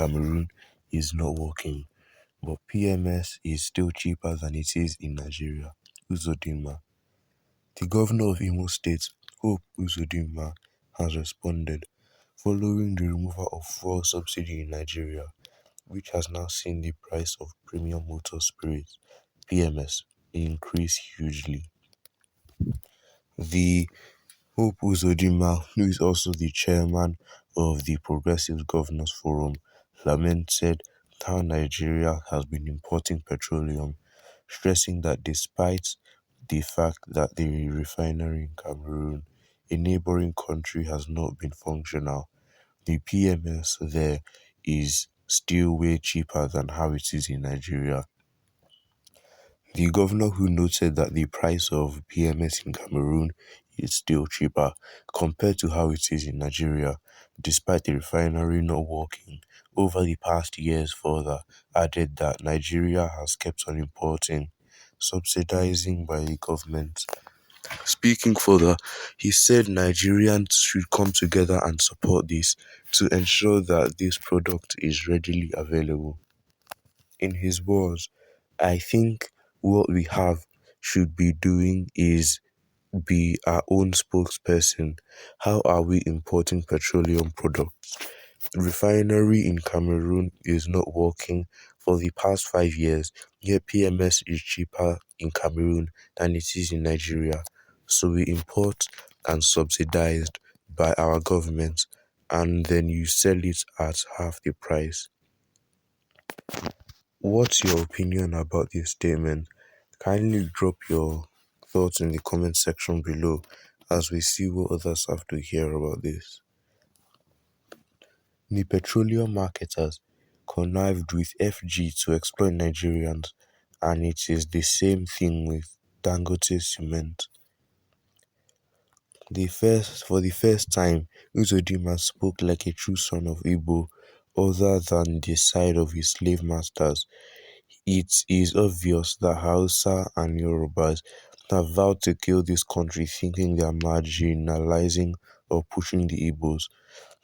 Cameroon is not working, but PMS is still cheaper than it is in Nigeria. Uzodinma. The governor of Imo State, Hope Uzodinma, has responded following the removal of fuel subsidy in Nigeria, which has now seen the price of premium motor spirits (PMS) increase hugely. The Hope Uzodinma, who is also the chairman of the Progressive Governors Forum, lamented how Nigeria has been importing petroleum, stressing that despite the fact that the refinery in Cameroon, a neighboring country, has not been functional, the PMS there is still way cheaper than how it is in Nigeria. The governor, who noted that the price of PMS in Cameroon is still cheaper compared to how it is in Nigeria, despite the refinery not working over the past years, further added that Nigeria has kept on importing, subsidizing by the government. Speaking further, he said Nigerians should come together and support this to ensure that this product is readily available. In his words, I think what we have should be doing is be our own spokesperson. How are we importing petroleum products? Refinery in Cameroon is not working for the past 5 years, yet PMS is cheaper in Cameroon than it is in Nigeria. So we import and subsidized by our government, and then you sell it at half the price. What's your opinion about this statement? Kindly drop your thoughts in the comment section below as we see what others have to hear about this. The petroleum marketers connived with FG to exploit Nigerians, and it is the same thing with Dangote Cement. For the first time, Uzodinma spoke like a true son of Igbo, other than the side of his slave masters. It is obvious that Hausa and Yorubas have vowed to kill this country, thinking they are marginalizing or pushing the Igbos,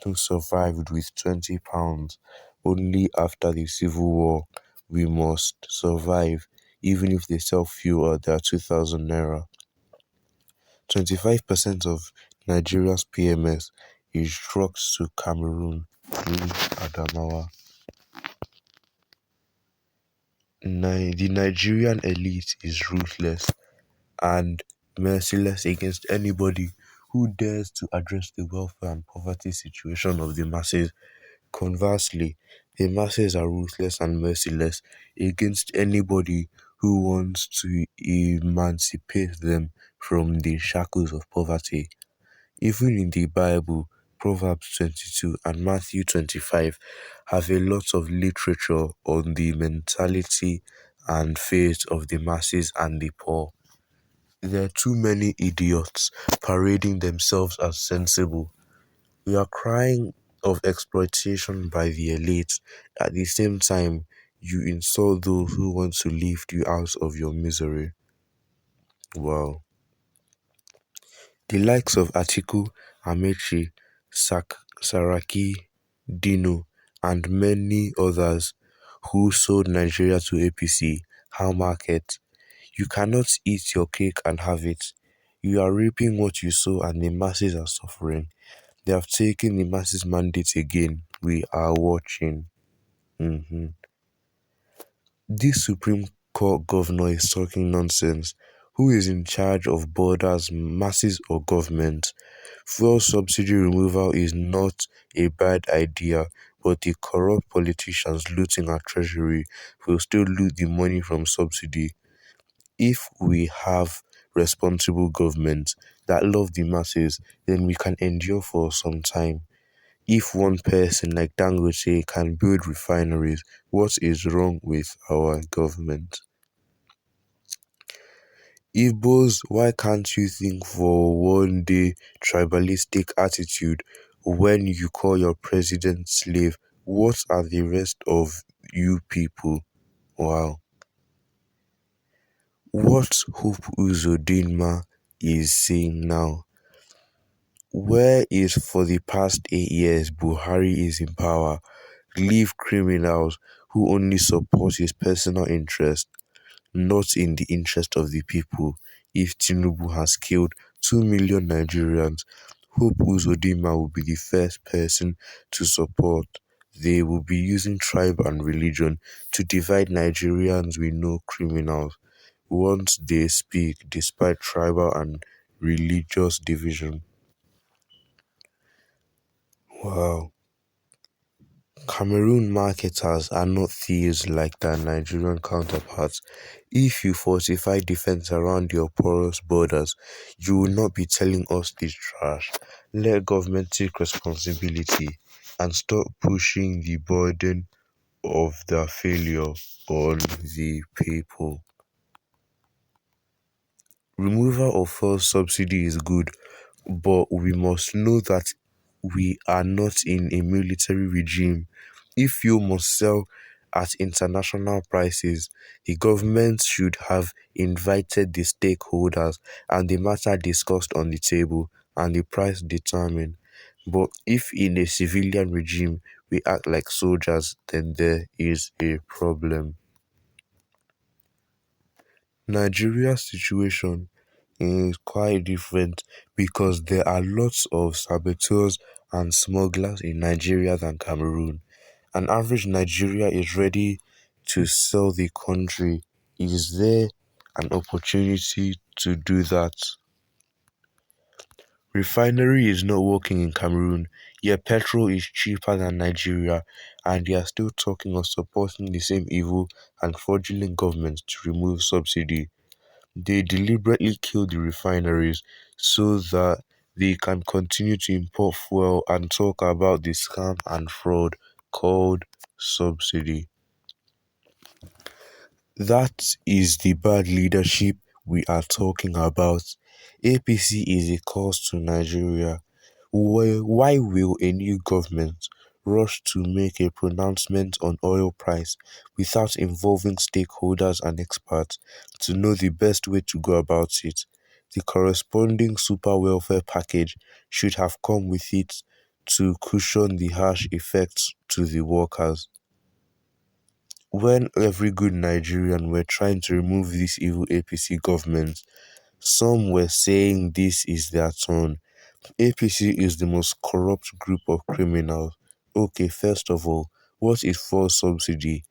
who survived with £20 only after the civil war. We must survive, even if they sell fuel at their 2,000 naira. 25% of Nigeria's PMS is trucked to Cameroon through Adamawa. The Nigerian elite is ruthless and merciless against anybody who dares to address the welfare and poverty situation of the masses. Conversely, the masses are ruthless and merciless against anybody who wants to emancipate them from the shackles of poverty. Even in the Bible, Proverbs 22 and Matthew 25 have a lot of literature on the mentality and fate of the masses and the poor. There are too many idiots parading themselves as sensible. We are crying of exploitation by the elite. At the same time, you insult those who want to lift you out of your misery. Wow. The likes of Atiku, Amechi, Saraki, Dino, and many others who sold Nigeria to APC, how market? You cannot eat your cake and have it. You are reaping what you sow, and the masses are suffering. They have taken the masses' mandate again. We are watching. This Supreme Court governor is talking nonsense. Who is in charge of borders, masses or government? Fuel subsidy removal is not a bad idea, but the corrupt politicians looting our treasury will still loot the money from subsidy. If we have responsible governments that love the masses, then we can endure for some time. If one person like Dangote can build refineries, what is wrong with our government? Igbos, why can't you think for one day tribalistic attitude when you call your president slave? What are the rest of you people? Wow. What Hope Uzodinma is saying now? Where is for the past 8 years Buhari is in power? leave criminals who only support his personal interest, not in the interest of the people. If Tinubu has killed 2 million Nigerians, hope Uzodinma will be the first person to support. They will be using tribe and religion to divide Nigerians with no criminals. Once they speak despite tribal and religious division. Wow. Cameroon marketers are not thieves like their Nigerian counterparts. If you fortify defense around your porous borders, you will not be telling us this trash. Let government take responsibility and stop pushing the burden of their failure on the people. Removal of fuel subsidy is good, but we must know that we are not in a military regime. If you must sell at international prices, the government should have invited the stakeholders and the matter discussed on the table and the price determined. But if in a civilian regime we act like soldiers, then there is a problem. Nigeria's situation is quite different because there are lots of saboteurs and smugglers in Nigeria than Cameroon. An average Nigeria is ready to sell the country. Is there an opportunity to do that? Refinery is not working in Cameroon, yet petrol is cheaper than Nigeria, and they are still talking of supporting the same evil and fraudulent government to remove subsidy. They deliberately kill the refineries so that they can continue to import fuel and talk about the scam and fraud called subsidy. That is the bad leadership we are talking about. APC is a cost to Nigeria. Why will a new government rush to make a pronouncement on oil price without involving stakeholders and experts to know the best way to go about it? The corresponding super welfare package should have come with it to cushion the harsh effects to the workers. When every good Nigerian were trying to remove this evil APC government, some were saying this is their turn. APC is the most corrupt group of criminals. Okay, first of all, what is fuel subsidy?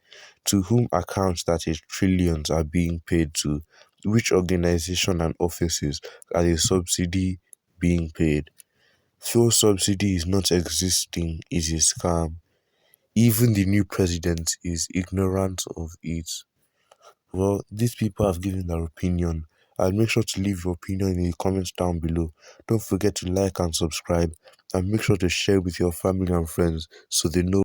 To whom accounts that is trillions are being paid to? Which organization and offices are the subsidy being paid? Fuel subsidy is not existing, is a scam. Even the new president is ignorant of it. Well, these people have given their opinion, and make sure to leave your opinion in the comments down below. Don't forget to like and subscribe, and make sure to share with your family and friends so they know